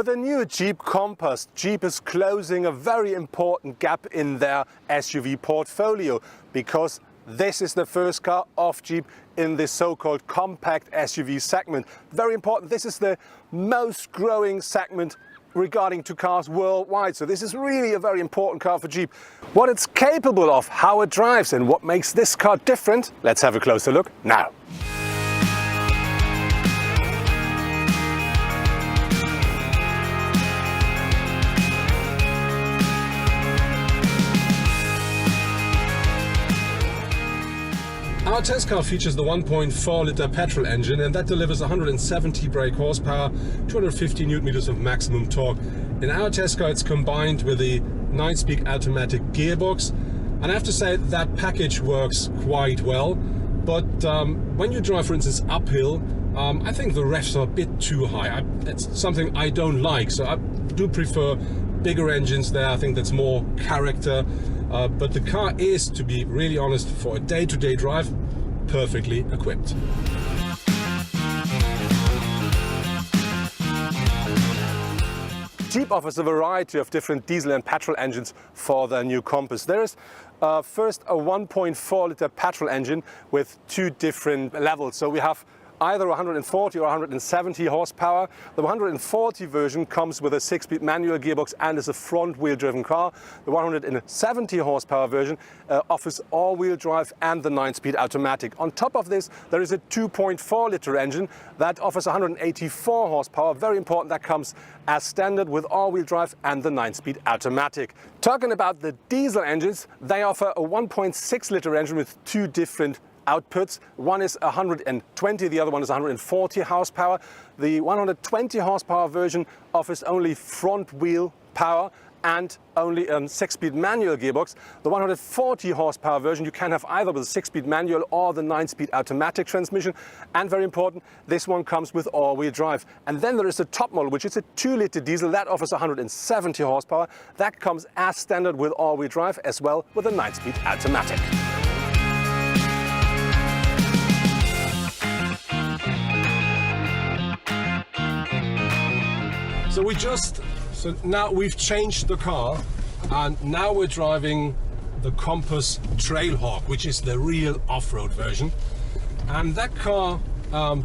With the new Jeep Compass, Jeep is closing a very important gap in their SUV portfolio because this is the first car of Jeep in this so-called compact SUV segment. Very important, this is the most growing segment regarding to cars worldwide. So this is really a very important car for Jeep. What it's capable of, how it drives and what makes this car different, let's have a closer look now. Our test car features the 1.4-litre petrol engine, and that delivers 170 brake horsepower, 250 Nm of maximum torque. In our test car, it's combined with the 9-speed automatic gearbox, and I have to say that package works quite well. But when you drive, for instance, uphill, I think the revs are a bit too high. It's something I don't like, so I do prefer bigger engines there. I think that's more character. But the car is, to be really honest, for a day-to-day drive, perfectly equipped. Jeep offers a variety of different diesel and petrol engines for the new Compass. There is first a 1.4-litre petrol engine with two different levels. So we have either 140 or 170 horsepower. The 140 version comes with a 6-speed manual gearbox and is a front-wheel driven car. The 170 horsepower version offers all-wheel drive and the 9-speed automatic. On top of this, there is a 2.4-litre engine that offers 184 horsepower. Very important, that comes as standard with all-wheel drive and the 9-speed automatic. Talking about the diesel engines, they offer a 1.6-litre engine with two different outputs. One is 120, the other one is 140 horsepower. The 120 horsepower version offers only front wheel power and only a 6-speed manual gearbox. The 140 horsepower version you can have either with a 6-speed manual or the 9-speed automatic transmission. And very important, this one comes with all-wheel drive. And then there is a top model, which is a 2-litre diesel that offers 170 horsepower. That comes as standard with all-wheel drive as well with a 9-speed automatic. So now we've changed the car, and now we're driving the Compass Trailhawk, which is the real off-road version. And that car,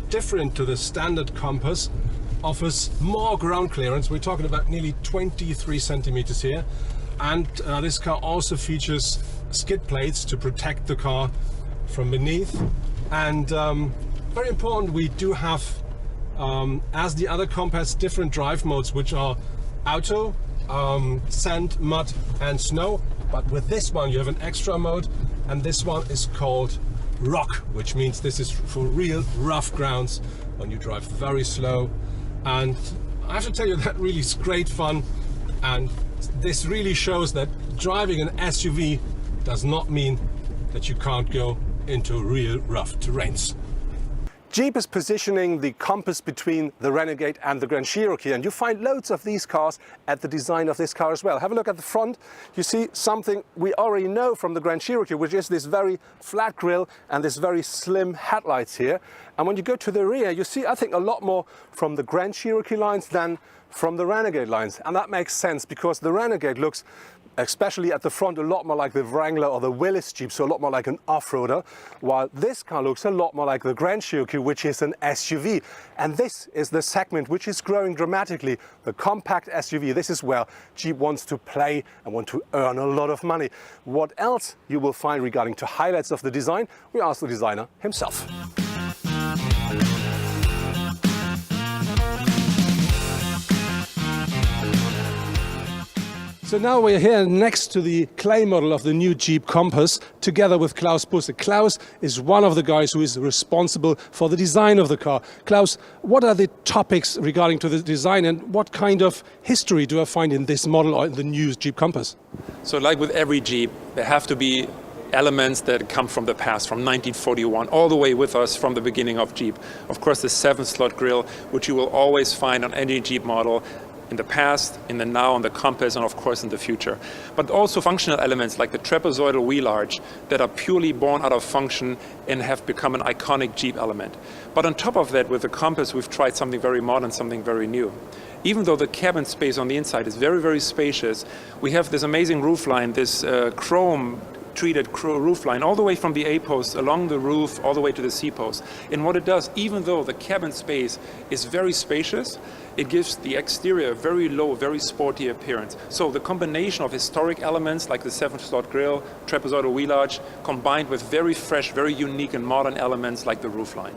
different to the standard Compass, offers more ground clearance. We're talking about nearly 23 centimeters here. And this car also features skid plates to protect the car from beneath. And very important, we do have as the other Compass, different drive modes, which are auto, sand, mud and snow. But with this one you have an extra mode, and this one is called rock, which means this is for real rough grounds when you drive very slow. And I have to tell you, that really is great fun, and this really shows that driving an SUV does not mean that you can't go into real rough terrains. Jeep is positioning the Compass between the Renegade and the Grand Cherokee, and you find loads of these cars at the design of this car as well. Have a look at the front. You see something we already know from the Grand Cherokee, which is this very flat grille and this very slim headlights here. And when you go to the rear, you see, I think, a lot more from the Grand Cherokee lines than from the Renegade lines. And that makes sense because the Renegade looks, especially at the front, a lot more like the Wrangler or the Willys Jeep, so a lot more like an off-roader, while this car looks a lot more like the Grand Cherokee, which is an SUV. And this is the segment which is growing dramatically, the compact SUV. This is where Jeep wants to play and want to earn a lot of money. What else you will find regarding to highlights of the design, we asked the designer himself. So now we're here next to the clay model of the new Jeep Compass, together with Klaus Busse. Klaus is one of the guys who is responsible for the design of the car. Klaus, what are the topics regarding to the design, and what kind of history do I find in this model or in the new Jeep Compass? So like with every Jeep, there have to be elements that come from the past, from 1941, all the way with us from the beginning of Jeep. Of course, the 7-slot grille, which you will always find on any Jeep model, in the past, in the now, on the Compass, and of course in the future. But also functional elements like the trapezoidal wheel arch that are purely born out of function and have become an iconic Jeep element. But on top of that, with the Compass, we've tried something very modern, something very new. even though the cabin space on the inside is very, very spacious, we have this amazing roofline, this chrome treated roofline all the way from the A-post along the roof all the way to the C-post. And what it does, even though the cabin space is very spacious, it gives the exterior a very low, very sporty appearance. So the combination of historic elements like the 7-slot grille, trapezoidal wheel arch, combined with very fresh, very unique and modern elements like the roofline.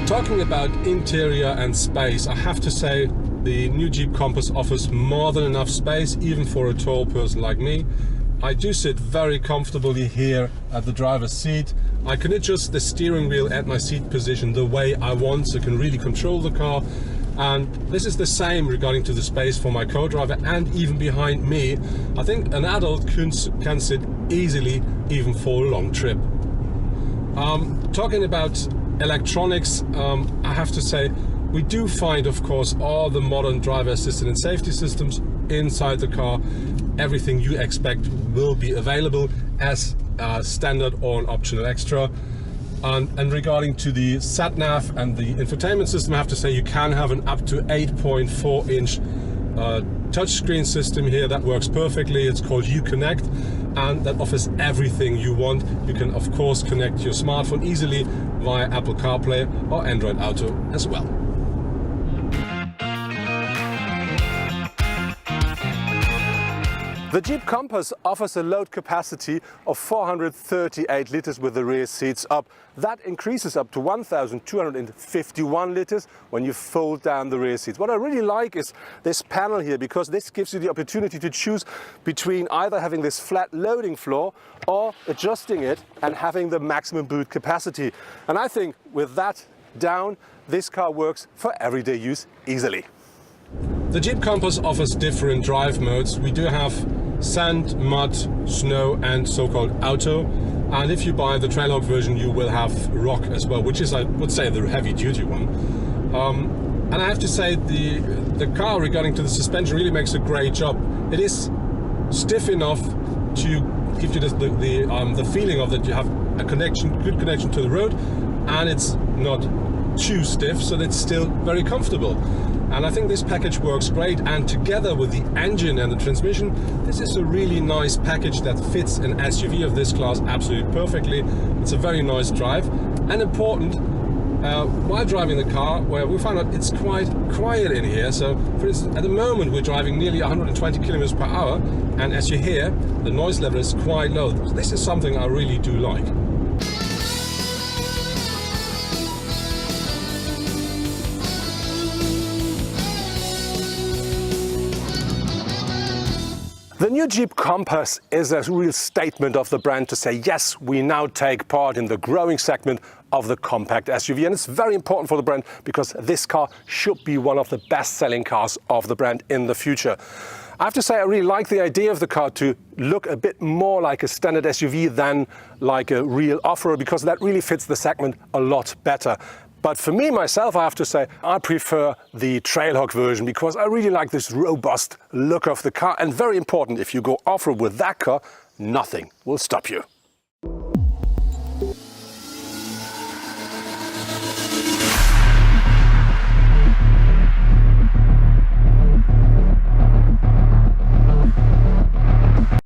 Talking about interior and space, I have to say the new Jeep Compass offers more than enough space, even for a tall person like me. I do sit very comfortably here at the driver's seat. I can adjust the steering wheel at my seat position the way I want, so I can really control the car. And this is the same regarding to the space for my co-driver and even behind me. I think an adult can sit easily even for a long trip. Talking about electronics, I have to say we do find, of course, all the modern driver assistant and safety systems inside the car. Everything you expect will be available as standard or an optional extra. And regarding to the sat-nav and the infotainment system, I have to say you can have an up to 8.4-inch touchscreen system here that works perfectly. It's called Uconnect, and that offers everything you want. You can of course connect your smartphone easily via Apple CarPlay or Android Auto as well. The Jeep Compass offers a load capacity of 438 liters with the rear seats up. That increases up to 1,251 liters when you fold down the rear seats. What I really like is this panel here, because this gives you the opportunity to choose between either having this flat loading floor or adjusting it and having the maximum boot capacity. And I think with that down, this car works for everyday use easily. The Jeep Compass offers different drive modes. We do have sand, mud, snow and so-called auto. And if you buy the Trailhawk version, you will have rock as well, which is, I would say, the heavy-duty one. And I have to say the car, regarding to the suspension, really makes a great job. It is stiff enough to give you the feeling of that you have a good connection to the road, and it's not too stiff, so that's still very comfortable. And I think this package works great, and together with the engine and the transmission, this is a really nice package that fits an SUV of this class absolutely perfectly. It's a very nice drive, and important while driving the car, where we found out it's quite quiet in here. So for instance, at the moment we're driving nearly 120 kilometers per hour, and as you hear, the noise level is quite low. This is something I really do like. The new Jeep Compass is a real statement of the brand to say, yes, we now take part in the growing segment of the compact SUV. And it's very important for the brand because this car should be one of the best-selling cars of the brand in the future. I have to say I really like the idea of the car to look a bit more like a standard SUV than like a real off-road, because that really fits the segment a lot better. But for me, myself, I have to say, I prefer the Trailhawk version because I really like this robust look of the car. And very important, if you go off-road with that car, nothing will stop you.